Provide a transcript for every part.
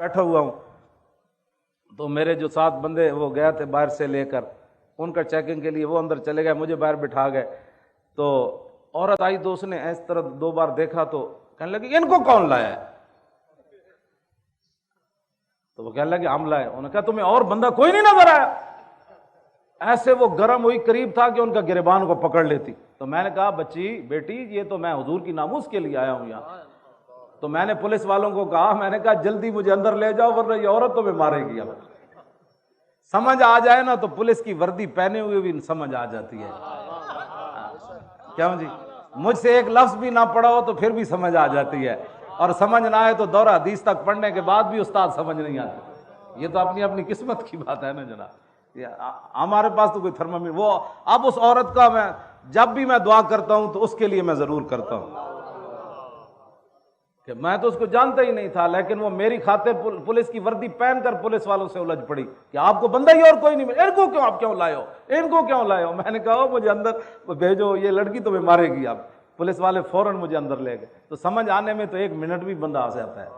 بیٹھا ہوا ہوں تو میرے جو 7 بندے وہ گئے تھے باہر سے لے کر ان کا چیکنگ کے لیے، وہ اندر چلے گئے، مجھے باہر بٹھا گئے. تو عورت آئی تو اس نے اس طرح 2 بار دیکھا تو کہنے لگی ان کو کون لایا ہے؟ تو وہ کہنے لگے ہم لائے. انہوں نے کہا تمہیں اور بندہ کوئی نہیں نظر آیا؟ ایسے وہ گرم ہوئی، قریب تھا کہ ان کا گریبان کو پکڑ لیتی. تو میں نے کہا بچی بیٹی یہ تو میں حضور کی ناموس کے لیے آیا ہوں یہاں. تو میں نے پولیس والوں کو کہا، میں نے کہا جلدی مجھے اندر لے جاؤ ورنہ یہ عورت تمہیں مارے گی. اب سمجھ آ جائے نا تو پولیس کی وردی پہنے ہوئے بھی سمجھ آ جاتی ہے. کیوں جی؟ مجھ سے ایک لفظ بھی نہ پڑھا ہو تو پھر بھی سمجھ آ جاتی ہے، اور سمجھ نہ آئے تو دورہ حدیث تک پڑھنے کے بعد بھی استاد سمجھ نہیں آتے. یہ تو اپنی اپنی قسمت کی بات ہے نا جناب. ہمارے پاس تو کوئی تھرمامیٹر وہ اب اس عورت کا میں جب بھی میں دعا کرتا ہوں تو اس کے لیے میں ضرور کرتا ہوں کہ میں تو اس کو جانتا ہی نہیں تھا، لیکن وہ میری خاطر پولیس کی وردی پہن کر پولیس والوں سے الجھ پڑی کہ آپ کو بندہ ہی اور کوئی نہیں ملا، ان کو کیوں آپ کیوں لائے ہو، ان کو کیوں لائے ہو؟ میں نے کہا مجھے اندر بھیجو، یہ لڑکی تمہیں مارے گی. آپ پولیس والے فوراً مجھے اندر لے گئے. تو سمجھ آنے میں تو 1 منٹ بھی بندہ آ جاتا ہے،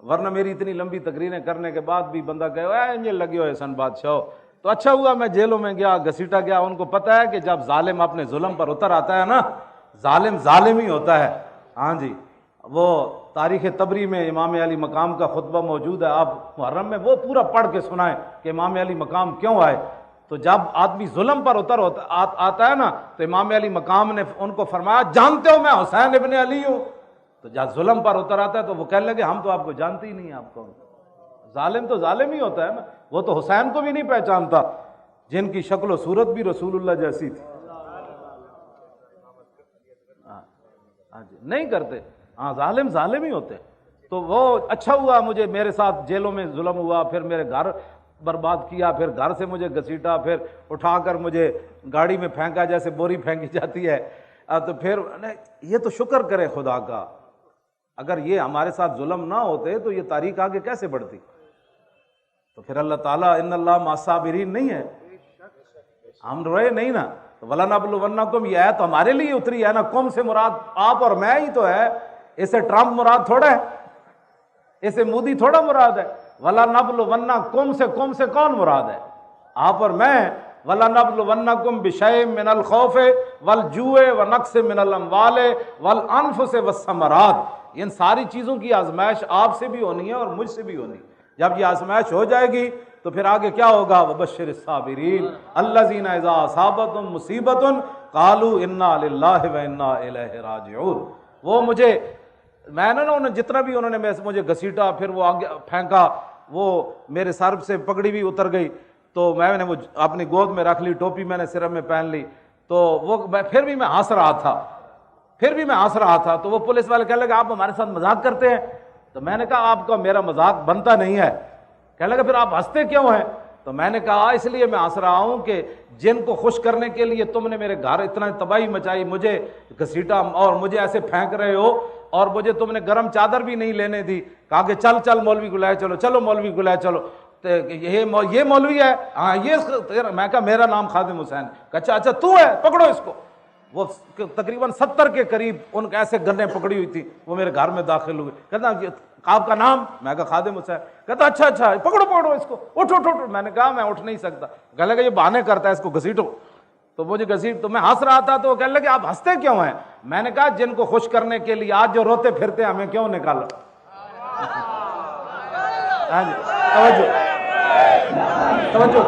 ورنہ میری اتنی لمبی تقریریں کرنے کے بعد بھی بندہ کہے یہ لگے ہوئے سن بادشاہ. تو اچھا ہوا میں جیلوں میں گیا، گھسیٹا گیا. ان کو پتہ ہے کہ جب ظالم اپنے ظلم پر اتر آتا ہے نا، ظالم ظالم ہی ہوتا ہے. ہاں جی، وہ تاریخ طبری میں امام علی مقام کا خطبہ موجود ہے، آپ محرم میں وہ پورا پڑھ کے سنائیں کہ امام علی مقام کیوں آئے. تو جب آدمی ظلم پر آتا ہے نا تو امام علی مقام نے ان کو فرمایا جانتے ہو میں حسین ابن علی ہوں. تو جب ظلم پر اتر آتا ہے تو وہ کہنے لگے ہم تو آپ کو جانتے ہی نہیں. آپ کو ظالم تو ظالم ہی ہوتا ہے نا. وہ تو حسین کو بھی نہیں پہچانتا جن کی شکل و صورت بھی رسول اللہ جیسی تھی. ہاں جی، نہیں کرتے. ہاں ظالم ظالم ہی ہوتے. تو وہ اچھا ہوا مجھے میرے ساتھ جیلوں میں ظلم ہوا، پھر میرے گھر برباد کیا، پھر گھر سے مجھے گھسیٹا، پھر اٹھا کر مجھے گاڑی میں پھینکا جیسے بوری پھینکی جاتی ہے. تو پھر یہ تو شکر کرے خدا کا، اگر یہ ہمارے ساتھ ظلم نہ ہوتے تو یہ تاریخ آگے کیسے بڑھتی؟ تو پھر اللہ تعالیٰ ان اللہ مع الصابرین نہیں ہے، ہم روئے نہیں نا. تو وَلَنَبْلُوَنَّكُمْ یہ ہے تو ہمارے لیے اتری ہے نا. کم سے مراد آپ اور میں ہی تو ہے، اسے ٹرمپ مراد تھوڑا ہے، اسے مودی تھوڑا مراد ہے. وَلَنَبْلُوَنَّكُمْ سے کم سے کون مراد ہے؟ آپ اور میں. وَلَنَبْلُوَنَّكُمْ بِشَيْءٍ مِّنَ الْخَوْفِ وَالْجُوعِ وَنَقْصٍ مِّنَ الْأَمْوَالِ وَالْأَنفُسِ وَالثَّمَرَاتِ. ان ساری چیزوں کی آزمائش آپ سے بھی ہونی ہے اور مجھ سے بھی ہونی. جب یہ آزمائش ہو جائے گی تو پھر آگے کیا ہوگا؟ وَبَشِّرِ الصَّابِرِينَ الَّذِينَ إِذَا أَصَابَتْهُمْ مُصِيبَةٌ قَالُوا إِنَّا لِلَّهِ وَإِنَّا إِلَيْهِ رَاجِعُونَ. وہ مجھے میں نے انہوں نے جتنا بھی انہوں نے مجھے گھسیٹا، پھر وہ آگے پھینکا، وہ میرے سر سے پگڑی بھی اتر گئی تو میں نے وہ اپنی گود میں رکھ لی، ٹوپی میں نے سر میں پہن لی. تو وہ پھر بھی میں ہنس رہا تھا. تو وہ پولیس والے کہنے لگے آپ ہمارے ساتھ مذاق کرتے ہیں. تو میں نے کہا آپ کا میرا مذاق بنتا نہیں ہے. کہنے لگا پھر آپ ہنستے کیوں ہیں؟ تو میں نے کہا اس لیے میں ہنس رہا ہوں کہ جن کو خوش کرنے کے لیے تم نے میرے گھر اتنا تباہی مچائی، مجھے گھسیٹا اور مجھے ایسے پھینک رہے ہو، اور مجھے تم نے گرم چادر بھی نہیں لینے دی. کہا کہ چل مولوی کو لائے چلو، چلو مولوی کو لائے چلو. یہ مولوی ہے؟ ہاں یہ. میں کہا میرا نام خادم حسین. اچھا تو ہے، پکڑو اس کو. وہ تقریباً 70 کے قریب ان کے ایسے گنیں پکڑی ہوئی تھی، وہ میرے گھر میں داخل ہوئے. کہتا آپ کا نام؟ میں کہا خادم حسین. کہتا اچھا پکڑو اس کو، اٹھو. میں نے کہا میں اٹھ نہیں سکتا. کہنے لگا یہ بہانے کرتا ہے، اس کو گھسیٹو. تو مجھے تو میں ہنس رہا تھا. تو وہ کہنے لگے آپ ہنستے کیوں ہیں؟ میں نے کہا جن کو خوش کرنے کے لیے آج جو روتے پھرتے ہمیں کیوں نکالا. توجہ